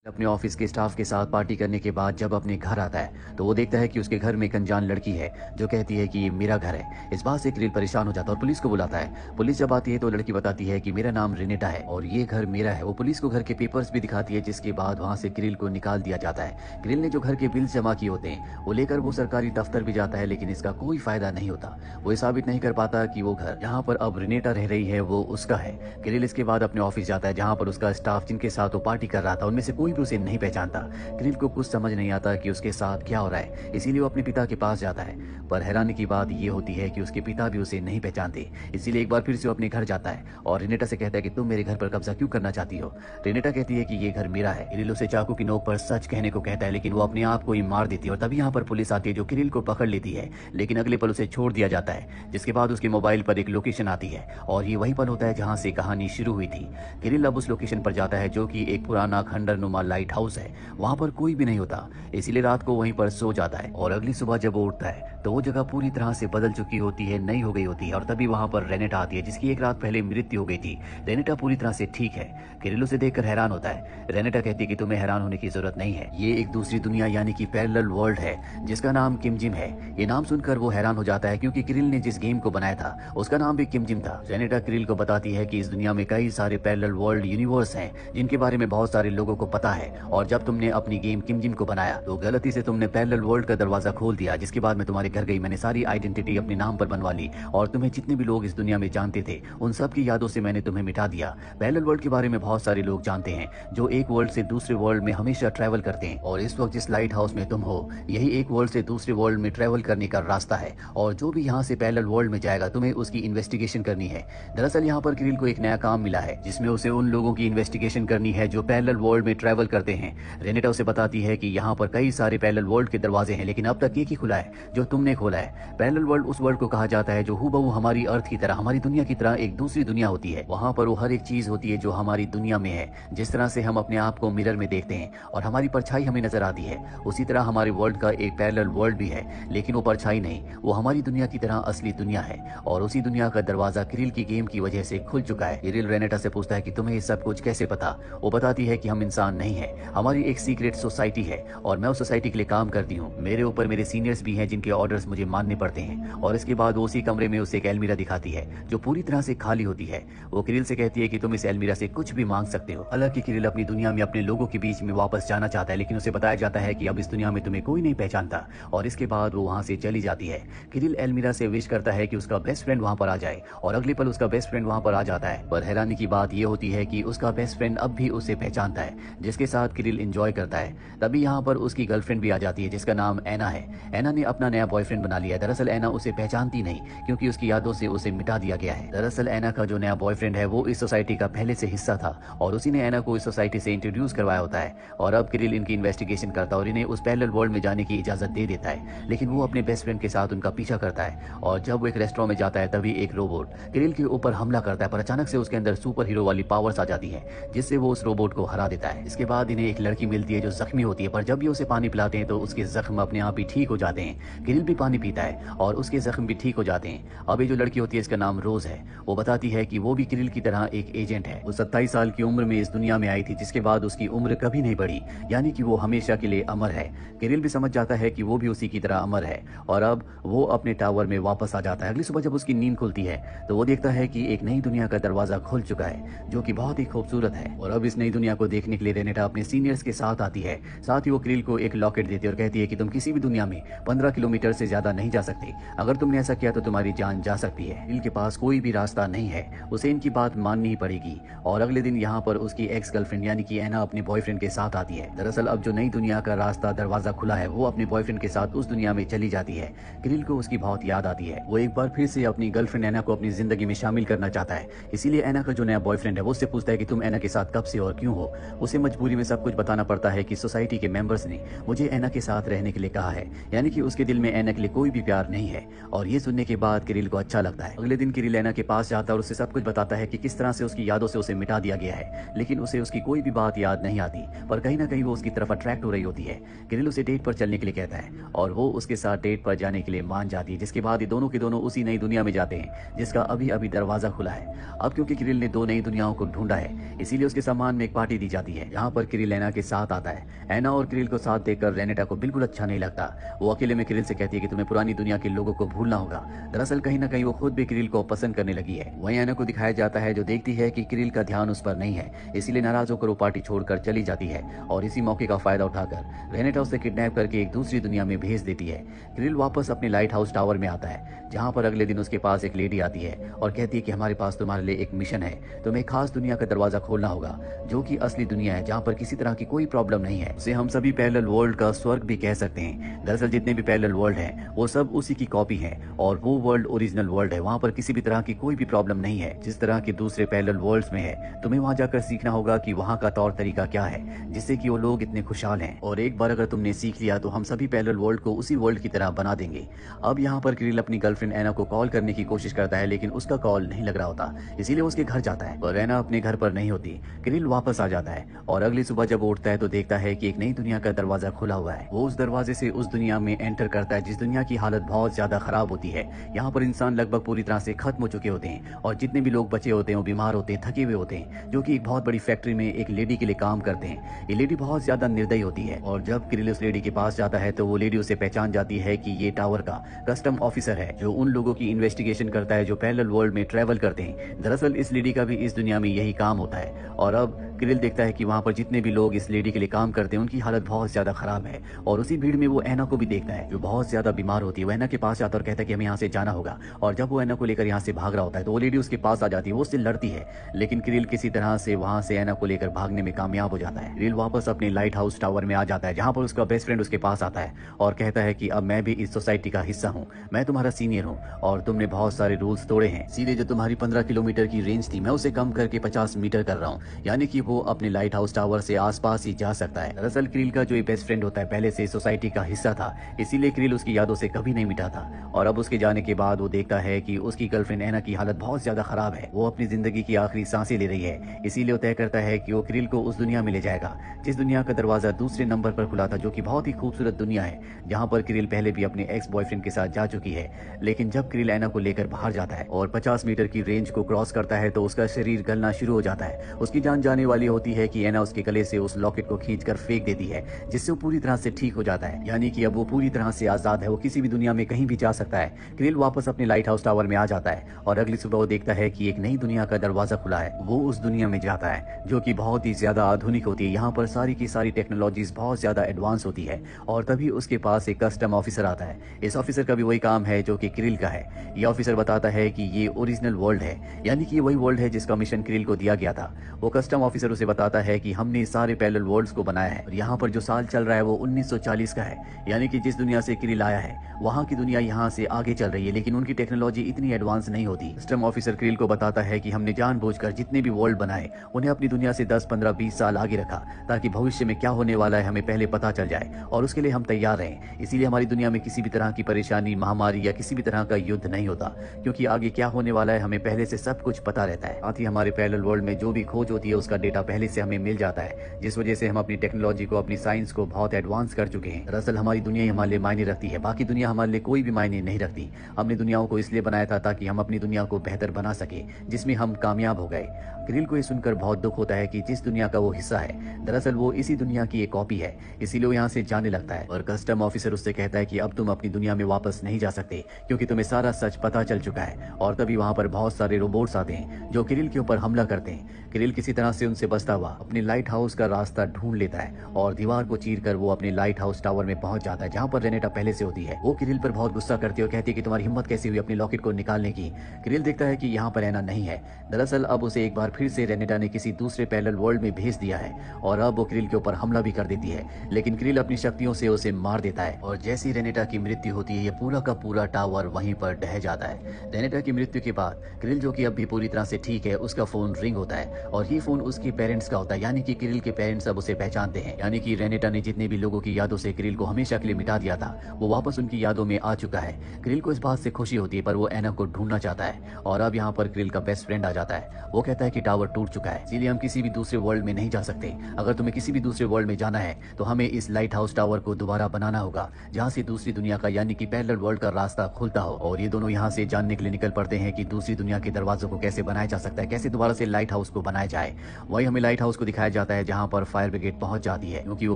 अपने ऑफिस के स्टाफ के साथ पार्टी करने के बाद जब अपने घर आता है तो वो देखता है कि उसके घर में एक अनजान लड़की है जो कहती है कि ये मेरा घर है। इस बात से किरिल परेशान हो जाता है और पुलिस को बुलाता है। पुलिस जब आती है तो लड़की बताती है कि मेरा नाम रेनेटा है और ये घर मेरा है। वो पुलिस को घर के पेपर्स भी दिखाती है, जिसके बाद वहाँ से किरिल को निकाल दिया जाता है। किरिल ने जो घर के बिल्स जमा किए होते हैं वो लेकर वो सरकारी दफ्तर भी जाता है, लेकिन इसका कोई फायदा नहीं होता। वो ये साबित नहीं कर पाता कि वो घर जहाँ पर अब रेनेटा रह रही है वो उसका है। किरिल इसके बाद अपने ऑफिस जाता है जहाँ पर उसका स्टाफ जिनके साथ वो पार्टी कर रहा था उनमें से कोई भी उसे नहीं पहचानता। किरिल को कुछ समझ नहीं आता कि उसके साथ क्या हो रहा है, इसीलिए वो अपने पिता के पास जाता है। पर हैरानी की बात ये होती है कि उसके पिता भी उसे नहीं पहचानते। इसीलिए एक बार फिर से वो अपने घर जाता है और रेनेटा से कहता है कि तुम मेरे घर पर कब्जा क्यों करना चाहती हो। रेनेटा कहती है कि ये घर मेरा है। किरिल उसे चाकू की नोक पर सच कहने को कहता है, लेकिन वो अपने आप को ही मार देती है। और तभी यहाँ पर पुलिस आती है जो किरिल को पकड़ लेती है, लेकिन अगले पल उसे छोड़ दिया जाता है। जिसके बाद उसके मोबाइल पर एक लोकेशन आती है और ये वही पल होता है जहाँ से कहानी शुरू हुई थी। किरिल अब उस लोकेशन पर जाता है जो कि एक पुराना खंडरनुमा लाइट हाउस है। वहाँ पर कोई भी नहीं होता, इसीलिए रात को वहीं पर सो जाता है। और अगली सुबह जब वो उठता है तो वो जगह पूरी तरह से बदल चुकी होती है, नई हो गई होती है। और तभी वहाँ पर रेनेटा आती है जिसकी एक रात पहले मृत्यु हो गई थी। रेनेटा पूरी तरह से ठीक है। किरिल उसे देखकर हैरान होता है। रेनेटा कहती है कि तुम्हें हैरान होने की जरूरत नहीं है, ये एक दूसरी दुनिया यानी कि पैरेलल वर्ल्ड है जिसका नाम किम जिम है। ये नाम सुनकर वो हैरान हो जाता है क्योंकि किरिल ने जिस गेम को बनाया था उसका नाम भी किम जिम था। रेनेटा किरिल को बताती है कि इस दुनिया में कई सारे पैरेलल वर्ल्ड यूनिवर्स हैं जिनके बारे में बहुत सारे लोगों को पता है, और जब तुमने अपनी गेम किम जिम को बनाया तो गलती से तुमने पैरेलल वर्ल्ड का दरवाजा खोल दिया। जिसके बाद मैं तुम्हारे घर गई, मैंने सारी आइडेंटिटी अपने नाम पर बनवा ली और तुम्हें जितने भी लोग इस दुनिया में जानते थे उन सब की यादों से मैंने तुम्हें मिटा दिया। पैरेलल वर्ल्ड के बारे में बहुत सारे लोग जानते हैं जो एक वर्ल्ड से दूसरे वर्ल्ड में हमेशा ट्रैवल करते हैं, और इस वक्त जिस लाइट हाउस में तुम हो यही एक वर्ल्ड से दूसरे वर्ल्ड में ट्रैवल करने का रास्ता है। और जो भी यहाँ से पैरेलल वर्ल्ड में जाएगा तुम्हें उसकी इन्वेस्टिगेशन करनी है। दरअसल यहाँ पर किरिल को एक नया काम मिला है जिसमें उसे उन लोगों की इन्वेस्टिगेशन करनी है जो पैरेलल वर्ल्ड में ट्रैवल करते हैं। रेनेटा उसे बताती है कि यहाँ पर कई सारे पैरेलल वर्ल्ड के दरवाजे हैं, लेकिन अब तक एक ही खुला है जो तुमने खोला है। पैरेलल वर्ल्ड उस वर्ल्ड को कहा जाता है जो हूबहू हमारी अर्थ की तरह, हमारी दुनिया की तरह एक दूसरी दुनिया होती है। वहाँ पर वो हर एक चीज होती है जो हमारी दुनिया में है। जिस तरह से हम अपने आप को मिरर में देखते हैं और हमारी परछाई हमें नजर आती है, उसी तरह हमारे वर्ल्ड का एक पैरेलल वर्ल्ड भी है, लेकिन वो परछाई नहीं, वो हमारी दुनिया की तरह असली दुनिया है। और उसी दुनिया का दरवाजा किरिल की गेम की वजह से खुल चुका है। किरिल रेनेटा से पूछता है कि तुम्हें ये सब कुछ कैसे पता। वो बताती है कि हम इंसान नहीं है, हमारी एक सीक्रेट सोसाइटी है और मैं उस सोसाइटी के लिए काम करती हूँ। मेरे ऊपर मेरे सीनियर्स भी हैं जिनके ऑर्डर्स मुझे मानने पड़ते हैं। और इसके बाद वो उसी कमरे में उसे एक अलमीरा दिखाती है जो पूरी तरह से खाली होती है। वो किरिल से कहती है कि तुम इस अलमीरा से कुछ भी मांग सकते हो। हालांकि किरिल अपनी दुनिया में अपने लोगों के बीच में वापस जाना चाहता है, लेकिन उसे बताया जाता है कि अब इस दुनिया में तुम्हें कोई नहीं पहचानता। और इसके बाद वो वहाँ से चली जाती है। किरिल अलमीरा से विश करता है कि उसका बेस्ट फ्रेंड वहाँ पर आ जाए, और अगले पल उसका बेस्ट फ्रेंड वहाँ पर आ जाता है। पर हैरानी की बात यह होती है कि उसका बेस्ट फ्रेंड अब भी उसे पहचानता है, जिसके साथ किरिल एंजॉय करता है। तभी यहाँ पर उसकी गर्लफ्रेंड भी आ जाती है जिसका नाम एना है। एना ने अपना नया बॉयफ्रेंड बना लिया है। दरअसल एना उसे पहचानती नहीं क्योंकि उसकी यादों से उसे मिटा दिया गया है। दरअसल एना का जो नया बॉयफ्रेंड है वो इस सोसाइटी का पहले से हिस्सा था और उसी ने एना को इस सोसाइटी से इंट्रोड्यूस करवाया होता है। और अब किरिल इनकी इन्वेस्टिगेशन करता है और इन्हें उस पैरेलल वर्ल्ड में जाने की इजाजत दे देता है, लेकिन वो अपने बेस्ट फ्रेंड के साथ उनका पीछा करता है। और जब वो एक रेस्टोरेंट में जाता है तभी एक रोबोट किरिल के ऊपर हमला करता है, पर अचानक से उसके अंदर सुपर हीरो वाली पावर्स आ जाती है जिससे वो उस रोबोट को हरा देता है। इसके बाद इन्हें एक लड़की मिलती है जो जख्मी होती है, पर जब ये उसे पानी पिलाते हैं तो उसके जख्म अपने आप ही ठीक हो जाते हैं। किरिल भी पानी पीता है और उसके जख्म भी ठीक हो जाते हैं। अब ये जो लड़की होती है इसका नाम रोज है। वो बताती है कि वो भी किरिल की तरह एक एजेंट है। वो 27 साल की उम्र में इस दुनिया में आई थी, जिसके बाद उसकी उम्र कभी नहीं बढ़ी, यानी कि वो हमेशा के लिए अमर है। किरिल भी समझ जाता है कि वो भी उसी की तरह अमर है और अब वो अपने टावर में वापस आ जाता है। अगली सुबह जब उसकी नींद खुलती है तो वो देखता है कि एक नई दुनिया का दरवाजा खुल चुका है जो कि बहुत ही खूबसूरत है। और अब इस नई दुनिया को देखने के लिए रेनेटा अपने सीनियर्स के साथ आती है। साथ ही वो किरिल को एक लॉकेट देती है और कहती है कि तुम किसी भी दुनिया में 15 किलोमीटर से ज्यादा नहीं जा सकते। अगर तुमने ऐसा किया तो तुम्हारी जान जा सकती है। किरिल के पास कोई भी रास्ता नहीं है, उसे इनकी बात माननी ही पड़ेगी। और अगले दिन यहाँ पर उसकी एक्स गर्लफ्रेंड यानी कि एना अपने बॉयफ्रेंड के साथ आती है। दरअसल अब जो नई दुनिया का रास्ता दरवाजा खुला है वो अपने बॉयफ्रेंड के साथ उस दुनिया में चली जाती है। किरिल को उसकी बहुत याद आती है। वो एक बार फिर से अपनी गर्लफ्रेंड एना को अपनी जिंदगी में शामिल करना चाहता है, इसीलिए एना का जो नया बॉयफ्रेंड है वो उससे पूछता है कि तुम एना के साथ कब से और क्यों हो। उसे मजबूरी में सब कुछ बताना पड़ता है कि सोसाइटी के मेंबर्स ने मुझे एना के साथ रहने के लिए कहा है, यानी कि उसके दिल में एना के लिए कोई भी प्यार नहीं है। और ये सुनने के बाद किरिल को अच्छा लगता है। अगले दिन किरिल एना के पास जाता है और उसे सब कुछ बताता है कि किस तरह से उसकी यादों से उसे मिटा दिया गया है, लेकिन उसे उसकी कोई भी बात याद नहीं आती। पर कहीं ना कहीं वो उसकी तरफ अट्रैक्ट हो रही होती है। किरिल उसे डेट पर चलने के लिए कहता है और वो उसके साथ डेट पर जाने के लिए मान जाती है, जिसके बाद ये दोनों के दोनों उसी नई दुनिया में जाते हैं जिसका अभी अभी दरवाजा खुला है। अब क्योंकि किरिल ने दो नई दुनियाओं को ढूंढा है, इसीलिए उसके सम्मान में एक पार्टी दी जाती है जहाँ पर किरिल एना के साथ आता है। एना और किरिल को साथ देखकर रेनेटा को बिल्कुल अच्छा नहीं लगता। वो अकेले में किरिल से कहती है कि तुम्हें पुरानी दुनिया के लोगों को भूलना होगा। दरअसल कहीं ना कहीं वो खुद भी किरिल को पसंद करने लगी है। वहीं एना को दिखाया जाता है जो देखती है कि किरिल का ध्यान उस पर नहीं है, इसीलिए नाराज होकर वो पार्टी छोड़कर चली जाती है और इसी मौके का फायदा उठाकर रेनेटा उसे किडनैप करके एक दूसरी दुनिया में भेज देती है। किरिल वापस अपने लाइट हाउस टावर में आता है, जहाँ पर अगले दिन उसके पास एक लेडी आती है और कहती है कि हमारे पास तुम्हारे लिए एक मिशन है। तुम्हें एक खास दुनिया का दरवाजा खोलना होगा जो कि असली दुनिया है, जहाँ पर किसी तरह की कोई प्रॉब्लम नहीं है। उसे हम सभी पैरेलल वर्ल्ड का स्वर्ग भी कह सकते हैं। दरअसल जितने भी पैरेलल वर्ल्ड हैं वो सब उसी की कॉपी है और वो वर्ल्ड ओरिजिनल वर्ल्ड है। वहाँ पर किसी भी तरह की कोई भी प्रॉब्लम नहीं है जिस तरह के दूसरे पैरेलल वर्ल्ड्स में है। तुम्हें वहाँ जाकर सीखना होगा कि वहाँ का तौर तरीका क्या है जिससे कि वो लोग इतने खुशहाल हैं, और एक बार अगर तुमने सीख लिया तो हम सभी पैरेलल वर्ल्ड को उसी वर्ल्ड की तरह बना देंगे। अब यहाँ पर किरिल अपनी गर्लफ्रेंड एना को कॉल करने की कोशिश करता है, लेकिन उसका कॉल नहीं लग रहा होता, इसीलिए उसके घर जाता है और एना अपने घर पर नहीं होती। किरिल वापस आ जाता है और अगली सुबह जब वो उठता है तो देखता है कि एक नई दुनिया का दरवाजा खुला हुआ है। वो उस दरवाजे से उस दुनिया में एंटर करता है जिस दुनिया की हालत बहुत ज्यादा खराब होती है। यहाँ पर इंसान लगभग पूरी तरह से खत्म हो चुके होते हैं और जितने भी लोग बचे होते हैं वो बीमार होते हैं, थके हुए होते हैं, जो कि एक बहुत बड़ी फैक्ट्री में एक लेडी के लिए काम करते हैं। ये लेडी बहुत ज्यादा निर्दयी होती है और जब किरिल उस लेडी के पास जाता है तो वो लेडी उसे पहचान जाती है कि ये टावर का कस्टम ऑफिसर है जो उन लोगों की इन्वेस्टिगेशन करता है जो पैरेलल वर्ल्ड में ट्रैवल करते हैं। दरअसल इस लेडी का भी इस दुनिया में यही काम होता है और अब किरिल देखता है कि वहाँ पर जितने भी लोग इस लेडी के लिए काम करते हैं उनकी हालत बहुत ज्यादा खराब है। और उसी भीड़ में वो एना को भी देखता है जो बहुत ज्यादा बीमार होती है। वो एना के पास जाता है और कहता है कि हमें यहाँ से जाना होगा, और जब वो एना को लेकर यहाँ से भाग रहा होता है तो वो लेडी उसके पास आ जाती है, वो उससे लड़ती है, लेकिन किरिल किसी तरह से वहाँ से एना को लेकर भागने में कामयाब हो जाता है। किरिल वापस अपने लाइट हाउस टावर में आ जाता है जहाँ पर उसका बेस्ट फ्रेंड उसके पास आता है और कहता है कि अब मैं भी इस सोसाइटी का हिस्सा हूँ, मैं तुम्हारा सीनियर हूँ और तुमने बहुत सारे रूल्स तोड़े हैं। सीधे जो तुम्हारी 15 किलोमीटर की रेंज थी मैं उसे कम करके 50 मीटर कर रहा हूँ, यानी कि वो अपने लाइट हाउस टावर से आसपास ही जा सकता है। दरअसल किरिल का जो ये बेस्ट फ्रेंड होता है पहले से सोसाइटी का हिस्सा था, इसीलिए किरिल उसकी यादों से कभी नहीं मिटा था। और अब उसके जाने के बाद वो देखता है कि उसकी गर्लफ्रेंड एना की हालत बहुत ज्यादा खराब है, वो अपनी जिंदगी की आखिरी सांसें ले रही है। इसीलिए वो तय करता है कि वो किरिल को उस दुनिया में ले जाएगा जिस दुनिया का दरवाजा दूसरे नंबर पर खुला था, जो कि बहुत ही खूबसूरत दुनिया है जहाँ पर किरिल पहले भी अपने एक्स बॉयफ्रेंड के साथ जा चुकी है। लेकिन जब किरिल एना को लेकर बाहर जाता है और 50 मीटर की रेंज को क्रॉस करता है तो उसका शरीर गलना शुरू हो जाता है। उसकी जान जाने वाली होती है कि एना उसके गले से उस लॉकेट को खींचकर फेंक देती है, जिससे वो पूरी तरह से ठीक हो जाता है, यानी कि अब वो पूरी तरह से आजाद है, वो किसी भी दुनिया में कहीं भी जा सकता है। किरिल वापस अपने लाइट हाउस टावर में आ जाता है और अगली सुबह वो देखता है कि एक नई दुनिया का दरवाजा खुला है। वो उस दुनिया में जाता है जो कि बहुत ही ज्यादा आधुनिक होती है। यहाँ पर सारी की सारी टेक्नोलॉजीज बहुत ज्यादा एडवांस होती है और तभी उसके पास एक कस्टम ऑफिसर आता है। इस ऑफिसर का भी वही काम है जो कि किरिल का है। ये ऑफिसर बताता है कि ये ओरिजिनल वर्ल्ड है, यानी कि वही वर्ल्ड है जिसका मिशन किरिल को दिया गया था। वो कस्टम ऑफिसर उसे बताता है कि हमने सारे पैरेलल वर्ल्ड्स को बनाया है और यहाँ पर जो साल चल रहा है वो 1940 का है, यानी कि जिस दुनिया से किरिल आया है वहाँ की दुनिया यहाँ से आगे चल रही है, लेकिन उनकी टेक्नोलॉजी इतनी एडवांस नहीं होती। कस्टम ऑफिसर किरिल को बताता है कि हमने जानबूझकर जितने भी वर्ल्ड बनाए उन्हें अपनी दुनिया से 10, 15, 20 साल आगे रखा ताकि भविष्य में क्या होने वाला है हमें पहले पता चल जाए और उसके लिए हम तैयार रहें। इसीलिए हमारी दुनिया में किसी भी तरह की परेशानी, महामारी या किसी भी तरह का युद्ध नहीं होता, क्योंकि आगे क्या होने वाला है हमें पहले से सब कुछ पता रहता है। साथ ही हमारे पैरेलल वर्ल्ड में जो भी खोज होती है उसका डेटा पहले से हमें मिल जाता है, जिस वजह से हम अपनी टेक्नोलॉजी को, अपनी साइंस को बहुत एडवांस कर चुके हैं। दरअसल हमारी दुनिया ही हमारे लिए मायने रखती है, बाकी दुनिया हमारे लिए कोई भी मायने नहीं रखती। हमने दुनियाओं को इसलिए बनाया था ताकि हम अपनी दुनिया को बेहतर बना सके, जिसमें हम कामयाब हो गए। किरिल को ये सुनकर बहुत दुख होता है कि जिस दुनिया का वो हिस्सा है दरअसल वो इसी दुनिया की एक कॉपी है, इसीलिए वो यहाँ से जाने लगता है। और कस्टम ऑफिसर उससे कहता है कि अब तुम अपनी दुनिया में वापस नहीं जा सकते क्योंकि तुम्हें सारा सच पता चल चुका है। और तभी वहाँ पर बहुत सारे रोबोट्स आते हैं जो किरिल के ऊपर हमला करते हैं। किरिल किसी तरह से उनसे बचता हुआ अपने लाइट हाउस का रास्ता ढूंढ लेता है और दीवार को चीर कर वो अपने लाइट हाउस टावर में पहुंच जाता है जहाँ पर रेनेटा पहले से होती है। वो किरिल पर बहुत गुस्सा करती है और कहती है कि तुम्हारी हिम्मत कैसी हुई अपनी लॉकेट को निकालने की। किरिल देखता है कि यहाँ पर एना नहीं है। दरअसल अब उसे एक बार फिर से रेनेटा ने किसी दूसरे पैरेलल वर्ल्ड में भेज दिया है और अब वो किरिल के ऊपर हमला भी कर देती है, लेकिन किरिल अपनी शक्तियों से उसे मार देता है और जैसी रेनेटा की मृत्यु होती है ये पूरा का पूरा टावर वहीं पर ढह जाता है। रेनेटा की मृत्यु के बाद किरिल, जो कि अब भी पूरी तरह से ठीक है, उसका फोन रिंग होता है और ये फोन उसके पेरेंट्स का होता है, यानी कि किरिल के पेरेंट्स अब उसे पहचानते हैं, यानी कि रेनेटा ने जितने भी लोगों की यादों से किरिल को हमेशा के लिए मिटा दिया था वो वापस उनकी यादों में आ चुका है। किरिल को इस बात से खुशी होती है पर वो एना को ढूंढना चाहता है और अब यहाँ पर किरिल का बेस्ट फ्रेंड आ जाता है। वो कहता है कि टावर टूट चुका है, इसीलिए हम किसी भी दूसरे वर्ल्ड में नहीं जा सकते। अगर तुम्हें किसी भी दूसरे वर्ल्ड में जाना है तो हमें इस लाइट हाउस टावर को दोबारा बनाना होगा जहाँ से दूसरी दुनिया का, यानी कि पैरेलल वर्ल्ड का रास्ता खुलता हो। और ये दोनों यहाँ से जानने के लिए निकल पड़ते हैं कि दूसरी दुनिया के दरवाजों को कैसे बनाया जा सकता है, कैसे दोबारा से लाइट हाउस को बनाया जाए। वही हमें लाइट हाउस को दिखाया जाता है जहाँ पर फायर ब्रिगेड पहुंच जाती है, क्योंकि वो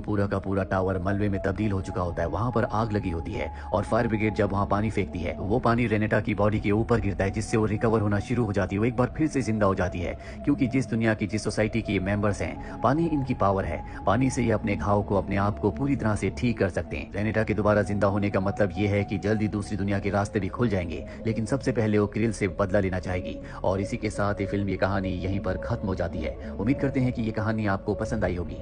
पूरा का पूरा टावर मलबे में तब्दील हो चुका होता है। वहाँ पर आग लगी होती है और फायर ब्रिगेड जब वहाँ पानी फेंकती है, वो पानी रेनेटा की बॉडी के ऊपर गिरता है, जिससे वो रिकवर होना शुरू हो जाती है। वो एक बार फिर से जिंदा हो जाती है, क्योंकि जिस दुनिया की, जिस सोसाइटी के मेंबर्स हैं, पानी इनकी पावर है। पानी से ये अपने घाव को, अपने आप को पूरी तरह से ठीक कर सकते हैं। रेनेटा के दोबारा जिंदा होने का मतलब ये है कि जल्दी दूसरी दुनिया के रास्ते भी खुल जाएंगे, लेकिन सबसे पहले वो क्रिल से बदला लेना चाहेगी। और इसी के साथ ये फिल्म, ये कहानी यहीं पर खत्म हो जाती है। उम्मीद करते हैं कि ये कहानी आपको पसंद आई होगी।